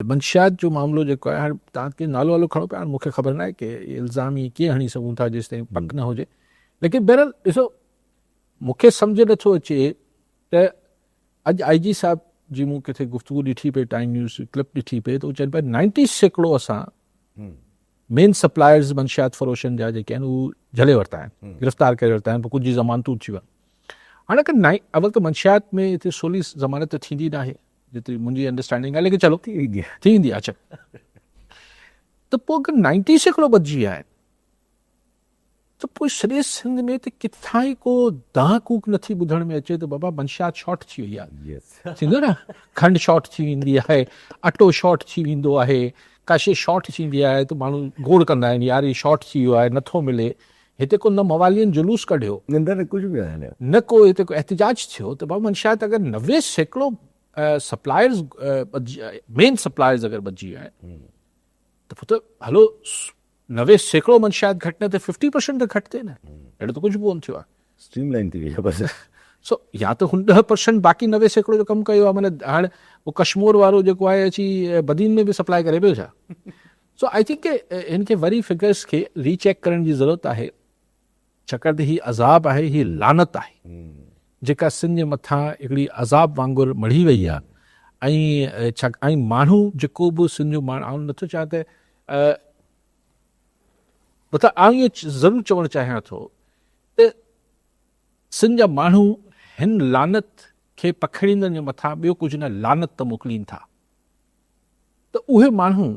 मंशियात जो मामलो जेको आहे, हाणे तव्हांखे नालो वालो खणो पिया, हाणे मूंखे ख़बर न आहे की इल्ज़ाम ई कीअं हणी सघूं था जेसिताईं पक न हुजे। लेकिन बहरहाल ॾिसो, मूंखे सम्झ नथो अचे त अॼु IG साहब जी मूं किथे गुफ़्तगू ॾिठी पई, टाइम न्यूज़ क्लिप ॾिठी पई, त उहो चवनि पिया 90% असां मेन सप्लायर्स मंशियात फ़रोशनि जा जेके आहिनि उहे झले वरिता आहिनि, गिरफ़्तार करे वरिता आहिनि, पोइ कुझु जी ज़मानतूं थी वियूं। हाणे अवल त मंशियात में हिते सोली ज़मानत थींदी न आहे जेतिरी मुंहिंजी अंडरस्टैंडिंग आहे, लेकिन चलो थी ईंदी आहे। अच्छा, त पोइ अगरि 90% बचिजी विया आहिनि त पोइ सॼे सिंध में त किथां ई को दाह कूक नथी ॿुधण में अचे त बाबा मंशियात शॉर्ट थी वई आहे। थींदो न, खंड शॉर्ट थी वेंदी आहे, अटो शॉर्ट थी वेंदो आहे, का शइ शॉर्ट थींदी आहे त माण्हू गोड़ कंदा आहिनि, यार ही शॉर्ट थी वियो आहे, नथो मिले। हिते को न मवालियनि जुलूस कढियो, कुझु बि आहे न को हिते को एहतिजाज थियो, त बाबा मंशियात अगरि 90% सप्लायर्स मेन सप्लायर्स अगरि बचिजी विया आहिनि त पोइ त हलो 90% मंशियात घटि न त 50% त घटि थिए न, अहिड़ो त कुझु बि कोन थियो आहे। स्ट्रीमलाइन थी वई आहे बस। सो या त हुन 10% बाक़ी 90% जो कमु कयो आहे, माना हाणे उहो कश्मीर वारो जेको आहे अची बदीन में बि सप्लाई करे पियो छा? सो आई थिंक के हिनखे वरी फिगर्स खे रीचेक करण जी ज़रूरत आहे, छाकाणि त हीअ अज़ाब आहे, हीअ लानत आहे जेका सिंध जे मथां हिकिड़ी अज़ाब वांगुरु मढ़ी वई आहे। ऐं माण्हू जेको बि सिंध जो माण्हू, आउं नथो चाहियां त मतिलबु आउं इहो ज़रूरु चवणु चाहियां थो त सिंध जा माण्हू हिन लानत खे पखड़ींदड़ जे मथां ॿियो कुझु न लानत त मोकिलीनि था। त उहे माण्हू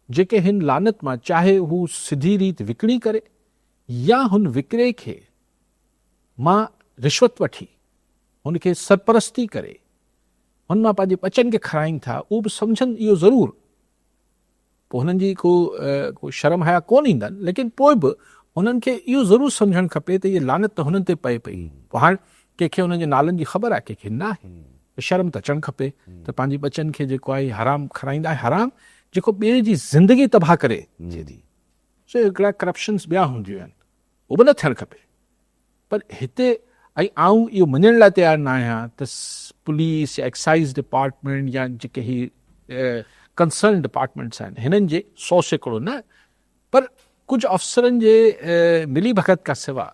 जेके हिन लानत मां, चाहे हू सिधी रीति विकिणी करे या हुन विकिणे खे मां रिश्वत वठी हुनखे सरपरस्ती करे हुन मां पंहिंजे बचनि खे खाराइनि था, उहे बि सम्झनि इहो ज़रूरु। पोइ हुननि जी को शर्म हया कोन ईंदनि, लेकिन पोइ बि हुननि खे इहो ज़रूरु सम्झणु खपे त इहा लानत त हुननि ते पए पई। पोइ हाणे कंहिंखे हुननि जे नालनि जी ख़बर आहे, कंहिंखे न आहे, त शर्म त अचणु खपे त पंहिंजे बचनि खे जेको आहे हराम खाराईंदा आहे, हराम जेको ॿिए जी ज़िंदगी तबाह करे थिए थी। सो हिकिड़ा करप्शन्स ॿिया हूंदियूं आहिनि, उहो बि न थियणु खपे। पर हिते ऐं आऊं इहो मञण लाइ तयारु न आहियां त पुलिस या एक्साइज़ डिपार्टमेंट या जेके ही कंसर्न डिपार्टमेंट्स आहिनि हिननि जे 100% न, पर कुझु अफ़सरनि जे मिली भगत का सिवा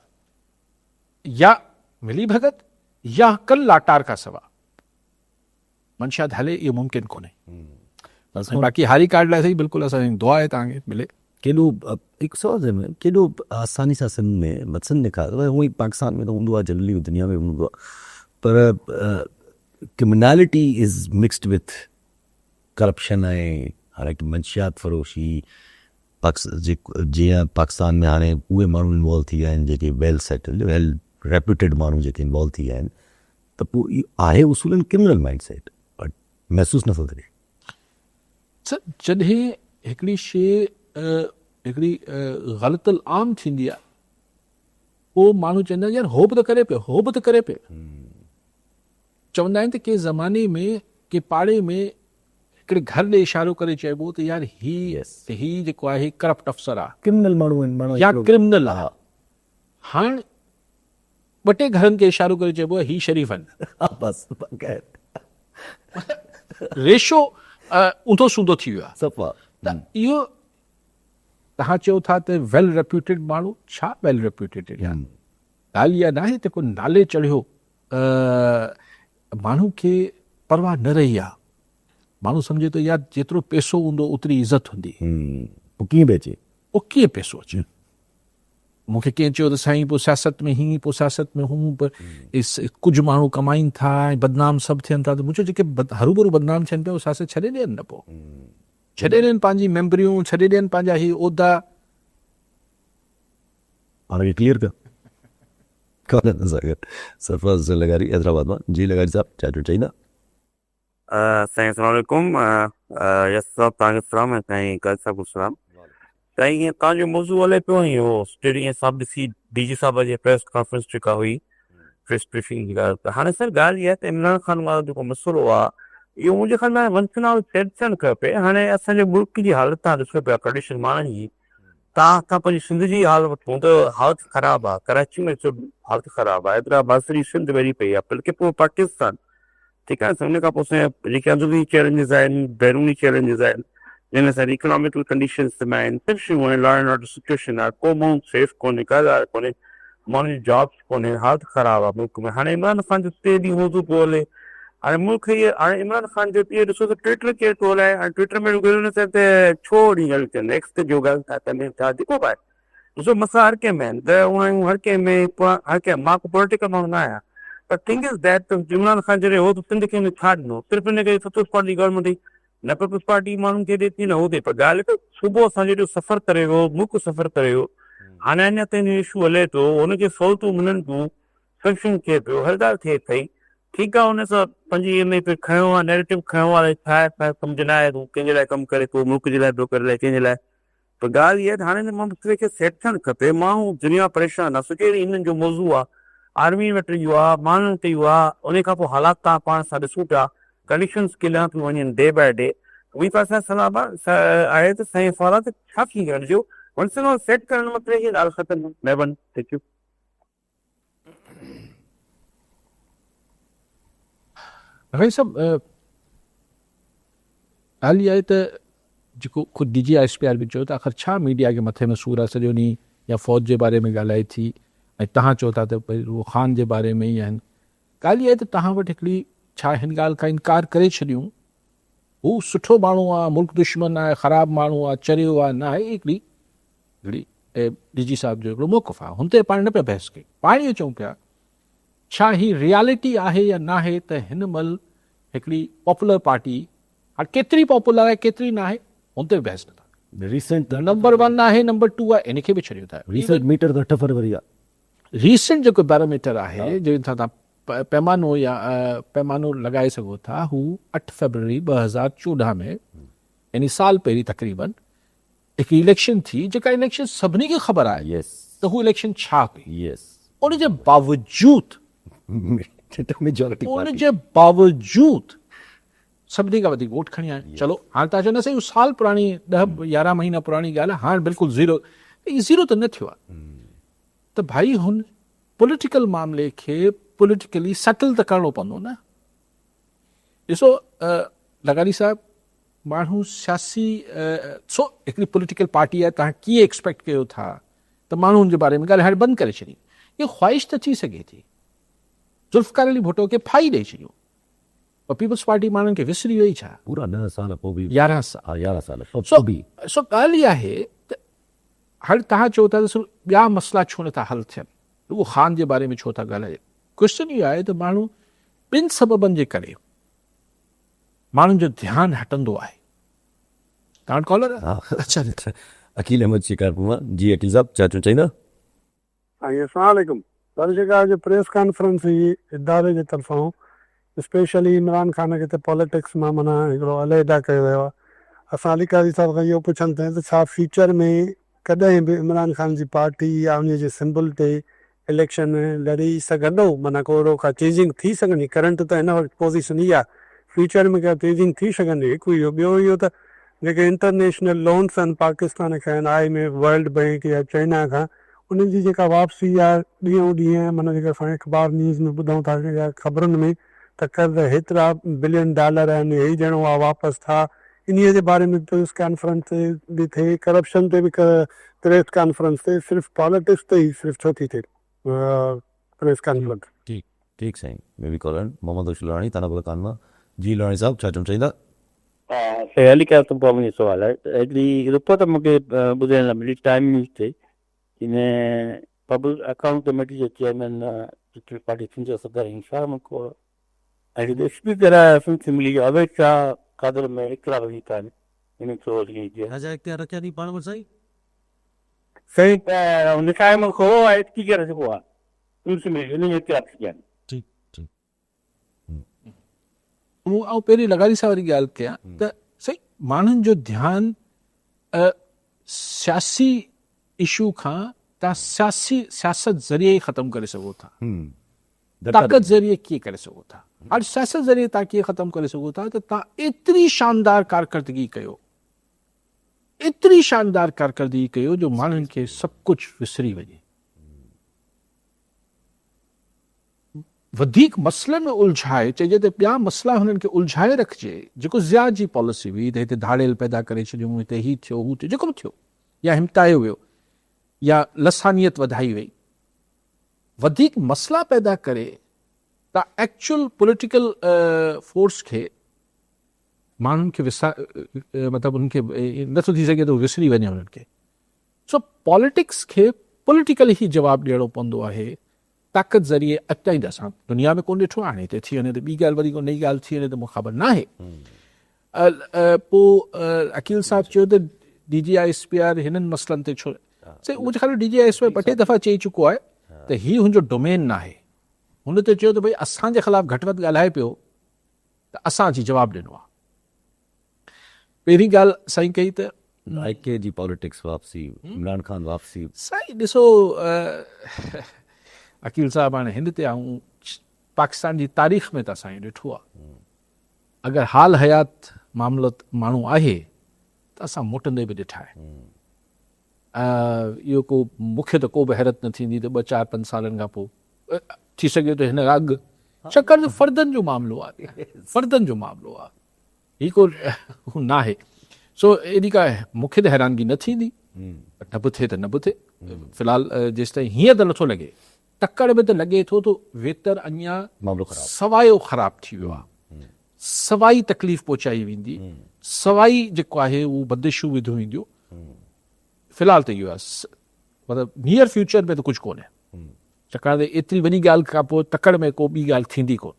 या मिली भगत या कल लाटार का सिवा मंशियात हले, इहो मुमकिन कोन्हे। बाक़ी हारी कार्ड लाइ सही बिल्कुलु असांजी दुआ आहे तव्हांखे मिले। केॾो हिकु सवाल में केॾो आसानी सां सिंध में मसनि निखार, हूअं ई पाकिस्तान में त हूंदो आहे, जनरली दुनिया में हूंदो आहे, पर क्रिमिनैलिटी इज़ मिक्सड विथ करप्शन। ऐं हालांकि मंशियात फ़रोशी जीअं पाकिस्तान में हाणे उहे माण्हू इन्वॉल्व थी विया आहिनि जेके वेल सेटल्ड वेल रेप्यूटेड माण्हू जेके इन्वॉल्व थी विया आहिनि, त पोइ इहो आहे उसूलन क्रिमिनल माइंड सेट, बट महसूसु नथो थिए। सर, जॾहिं हिकिड़ी शइ हिकिड़ी ग़लतल आम थींदी आहे, पोइ माण्हू चवंदा आहिनि यार हो बि त करे पियो, हो बि त करे पियो। चवंदा आहिनि त के ज़माने में के पाड़े में हिकिड़े घर ॾे इशारो करे चइबो त यार ही जेको आहे करप्ट अफ़सर आहे, क्रिमिनल माण्हू आहिनि या क्रिमिनल आहे। हाणे ॿ टे घरनि खे इशारो करे चइबो आहे ही शरीफ़ आहिनि। रेशो ऊंधो सूंधो थी वियो आहे। त इहो तव्हां चयो था त वेल रेप्यूटेड माण्हू, छा वेल रेप्यूटेड? ॻाल्हि इहा न आहे त को नाले चढ़ियो माण्हू खे परवाह न रही आहे। माण्हू सम्झे थो यार जेतिरो पैसो हूंदो ओतिरी इज़त हूंदी। पोइ कीअं बि अचे, पोइ कीअं पैसो अचे? मूंखे कंहिं चयो त साईं पोइ सियासत में हीअं, पोइ सियासत में हूं, पर कुझु माण्हू कमाइनि था ऐं बदनाम सभु थियनि था। त मुंहिंजो जेके हरूभरू बदनाम थियनि पिया, उहे सियासत छॾे ॾियनि न, पोइ छॾे ॾियनि पंहिंजी मेंबरियूं, छॾे ॾियनि पंहिंजा ही उहिदा। हाणे क्लियर कर सरफराज़ लगारी हैदराबाद मां। जी लगारी साहब, छा चईंदा? साईं अस्सलाम वालेकुम। यस साहब, तव्हांखे सलाम ऐं साईं काज़ी साहब सलाम। साईं, हीअं तव्हांजो मौज़ू हले पियो, इहो स्टेडियम साहब ॾिसी DG साहब जे प्रेस कॉन्फ्रेंस जेका हुई, प्रेस ब्रीफिंग जी ॻाल्हि। त हाणे सर ॻाल्हि इहा आहे त इमरान ख़ान वारो जेको मसइलो आहे, इहो मुंहिंजे ख़्याल में वंशनाल सेट थियणु खपे। हाणे असांजे मुल्क जी हालत तव्हां ॾिसो पिया, कंडीशन माण्हुनि जी, तव्हां पंहिंजी सिंध जी हाल वठूं त हालत ख़राबु आहे, कराची में हालत ख़राबु आहे, हैदराबाद सॼी सिंध वेही पई आहे, बल्कि पूरो पाकिस्तान। ठीकु आहे हुन खां पोइ असांजा जेके अंदरूनी चैलेंजिस आहिनि बैरूनी चैलेंजिस आहिनि जंहिं असांजी इकोनॉमिकल कंडीशन्स आहिनि सिर्फ़ु हाणे लॉ एंड ऑर्डर सिचुएशन आहे को माण्हू सेफ कोन्हे काज़ार कोन्हे माण्हुनि जी जॉब्स कोन्हे हालत ख़राबु आहे मुल्क में हाणे इमरान ख़ान जो 3 ॾींहं मौज़ू पियो हले हाणे मुल्क इहे हाणे इमरान ख़ान जो इहो ॾिसो त ट्विटर केरु थो हलाए हाणे ट्विटर में हुन चयो त छो ॾींहुं ॻाल्हि थियनि एक्स जो ॻाल्हि था कनि छा जेको बि आहे ॾिसो मसला हर कंहिं में आहिनि त उहा हर कंहिं में हर कंहिं मां को पॉलिटिकल माण्हू न आहियां पर thing is that Imran Khan जॾहिं हो त सिंध खे छा ॾिनो सिर्फ़ु हिन करे पीपुल्स पार्टी गवर्नमेंट हुई न पीपुल्स पार्टी माण्हुनि खे ॾिए थी न हो थिए पर ॻाल्हि त सुबुह असां जॾहिं सफ़र करे वियो मुल्क सफ़र करे वियो हाणे अञा ताईं इशू हले थो हुनखे सहूलियतूं मिलनि थियूं फंक्शन थिए पियो हर ॻाल्हि थिए पई ठीकु आहे हुन सां पंहिंजी में खयो आहे नैरेटिव खयो आहे छा सम्झ न आहे तूं कंहिंजे लाइ कमु करे थो मुल्क जे लाइ पियो करे कंहिंजे लाइ पर ॻाल्हि इहा त हाणे हिन मसइले खे सेट थियणु खपे माण्हू दुनिया परेशान आहे सुठे हिननि जो मौज़ू आहे आर्मी में टी वियो आहे माण्हुनि ते वियो आहे उन खां पोइ हालात तव्हां पाण सां ॾिसूं पिया कंडीशन्स किलिया थियूं वञनि डे बाय डे उहे पासे सलाह आहे त साईं सवाल त छा थी करणु वंस एंड ऑल सेट करण मतिलबु इहे ॻाल्हि ख़तमु महिरबानी थैंक यू भाई साहब ॻाल्हि इहा आहे त जेको ख़ुदि DGISPR बि चयो त आख़िर छा मीडिया खे मथे में सूर आहे सॼो ॾींहुं या फ़ौज जे बारे में ॻाल्हाए थी ऐं तव्हां चओ था त भई उहो ख़ान जे बारे में ई आहिनि ॻाल्हि इहा आहे त तव्हां वटि हिकिड़ी छा हिन ॻाल्हि खां इनकार करे छॾियूं हू सुठो माण्हू आहे मुल्क दुश्मन आहे ख़राबु माण्हू आहे चरियो आहे न आहे हिकिड़ी DG साहिब जो हिकिड़ो मौक़िफ़ आहे हुन ते पाण न पिया बहस कई पाण इहो चऊं पिया छा ही रियालिटी आहे या न आहे त हिन महिल हिकिड़ी पॉपुलर पार्टी हाणे केतिरी पॉपुलर आहे केतिरी न आहे हुन ते बहस नथा रीसेंट नंबर 1 आहे नंबर 2 आहे इन खे बि छॾियो था रीसेंट मीटर त 8 फरवरी आहे रीसेंट जेको बैरोमीटर आहे जंहिं सां तव्हां पैमानो या पैमानो लॻाए सघो था हू 8 फरवरी 2014 में यानी साल पहिरीं तक़रीबन हिकु इलेक्शन थी जेका इलेक्शन सभिनी खे ख़बर आहे यस त हू इलेक्शन छा कई यस उन जे बावजूद मेजॉरिटी उन जे बावजूद सभिनी खां वधीक वोट खणी आया चलो हाणे तव्हां चवंदा साईं साल पुराणी 10-11 महीना पुराणी ॻाल्हि आहे हाणे बिल्कुलु ज़ीरो त न थियो आहे त भाई हुन पॉलिटिकल मामले खे पॉलिटिकली सेटल त करिणो पवंदो न ॾिसो लगानी साहिब माण्हू सियासी हिकिड़ी पॉलिटिकल पार्टी आहे तव्हां कीअं एक्सपेक्ट कयो था त माण्हुनि जे बारे में ॻाल्हि हाणे बंदि करे छॾी इहा ख़्वाहिश त थी सघे थी ज़ुल्फ़कार अली भुट्टो खे फाई ॾेई छॾियो पर पीपल्स पार्टी माण्हुनि खे विसरी वई छा पूरा 9 साल पोइ बि 11 साल 11 साल सो पोइ बि ॻाल्हि इहा आहे त हाणे तव्हां चओ था त ॿिया मसइला छो नथा हल थियनि उहो ख़ान जे बारे में छो था ॻाल्हाए क्वेश्चन इहो आहे त माण्हू ॿिनि सबबनि जे करे माण्हुनि जो ध्यानु हटंदो आहे तव्हां वटि कॉलर आहे अच्छा अकील अहमद शिकारपुर जी अकील साहब छा चवणु चाहींदा अस्सलाम वालेकुम सर जेका अॼु प्रेस कॉन्फ्रेंस हुई इदारे जे तरफ़ां स्पेशली इमरान ख़ान खे त पॉलिटिक्स मां माना हिकिड़ो अलहदा कयो वियो आहे असां अली क़ाज़ी साहिब खां इहो पुछनि था त छा फ्यूचर में कॾहिं बि इमरान ख़ान जी पार्टी या उन जे सिंबल ते इलेक्शन लड़ी सघंदो माना को अहिड़ो का चेंजिंग थी सघंदी करंट त हिन वक़्तु पोज़ीशन ई आहे फ्यूचर में का चेंजिंग थी सघंदी हिकु इहो ॿियो इहो त जेके इंटरनेशनल लोन्स आहिनि पाकिस्तान खां आहिनि IMF वर्ल्ड बैंक या चाइना खां उन्हनि जी जेका वापसी आहे ॾींहों ॾींहुं माना जेका असां अख़बार न्यूज़ में ॿुधूं था या ख़बरुनि में त कर्ज़ हेतिरा $बिलियन आहिनि हे ॼणो आहे वापसि था इन्हीअ जे बारे में प्रेस कॉन्फ्रेंस बि थिए करप्शन ते बि प्रेस कॉन्फ्रेंस ते सिर्फ़ु पॉलिटिक्स ते ई सिर्फ़ु छो थी थिए प्रेस कॉन्फ्रेंस ठीकु साईं मे बि कॉलर मोहम्मद अशरफ लाणी तानापुर कानवा जी लाणी साहब छा चवणु चाहींदा हली कया त पोइ मुंहिंजो सुवालु आहे हिकिड़ी रिपोर्ट मूंखे ॿुधण लाइ मिली टाइम न्यूज़ ते इन पब्लिक अकाउंट कमेटी जे चेयरमैन पार्टी सिंध सदर इंशाह मुको ऐं स्पीकर फिल्म मिली अवैध शाह कादर में इकरा वही कान इन तो राजा इख्तियार रखिया थी पाण वटि साईं सही हुन टाइम में खो आहे स्पीकर जेको आहे फिल्म मिली इन जे इख्तियार थी आहिनि ठीकु ऐं पहिरीं लगारी सां वारी ॻाल्हि कयां त सही माण्हुनि जो ध्यानु सियासी इशू खां तव्हां सियासत ज़रिए ई ख़तमु करे सघो था ताक़त ज़रिए कीअं करे सघो था हाणे सियासत ज़रिए तव्हां कीअं ख़तमु करे सघो था त तव्हां एतिरी शानदार कारकर्दगी कयो जो माण्हुनि खे सभु कुझु विसरी वञे वधीक मसइलनि में उलझाए चइजे त ॿिया मसइला हुननि खे उलझाए रखिजे जेको ज़िया जी पॉलिसी हुई त हिते धाड़ेल पैदा करे छॾियूं हिते हीउ थियो हू थियो जेको बि थियो या हिमतायो वियो या लसानियत वधाई वई वधीक मसइला पैदा करे त एक्चुअल पॉलिटिकल फोर्स खे माण्हुनि खे मतिलबु उनखे नथो थी सघे त विसरी वञे उन्हनि खे सो पॉलिटिक्स खे पॉलिटिकल ई जवाबु ॾियणो पवंदो आहे ताक़त ज़रिए अॻितां असां दुनिया में कोन ॾिठो आहे हाणे हिते थी वञे त ॿी ॻाल्हि वरी को नई ॻाल्हि थी वञे त मूंखे ख़बर न आहे पोइ अकील साहिबु चयो त DGISPR हिननि मसइलनि ते छो उहो ख़ाली DGISPR ॿ टे दफ़ा चई चुको आहे त हीउ हुनजो डोमेन न आहे हुन ते चयो त भई असांजे ख़िलाफ़ु घटि वधि ॻाल्हाए पियो त असां अची जवाबु ॾिनो आहे पहिरीं ॻाल्हि साईं कई त IK जी पॉलिटिक्स वापसी इमरान ख़ान वापसी साईं ॾिसो अकील साहिबु हाणे हिन ते ऐं पाकिस्तान जी तारीख़ में त असां ॾिठो आहे अगरि हाल हयात मामलो माण्हू आहे त असां मोटंदे बि ॾिठा आहे इहो को मूंखे त को बि हैरत न थींदी त 4-5 सालनि खां पोइ थी सघे थो हिन अॻु छाकाणि त फ़र्दनि जो मामिलो आहे फ़र्दनि जो मामिलो आहे हीउ को न आहे सो एॾी का मूंखे त हैरानगी न थींदी न बि थिए त न बि थिए फ़िलहालु जेसिताईं हीअं त नथो लॻे तकड़ में त लॻे थो त वेतर अञा सवायो ख़राबु थी वियो आहे सवाई तकलीफ़ पहुचाई वेंदी सवाई जेको आहे उहो बंदिशूं विधियूं वेंदियूं फ़िलहालु त इहो आहे मतिलबु नियर फ्यूचर में त कुझु कोन्हे छाकाणि त एतिरी वॾी ॻाल्हि खां पोइ तकड़ में को ॿी ॻाल्हि थींदी कोन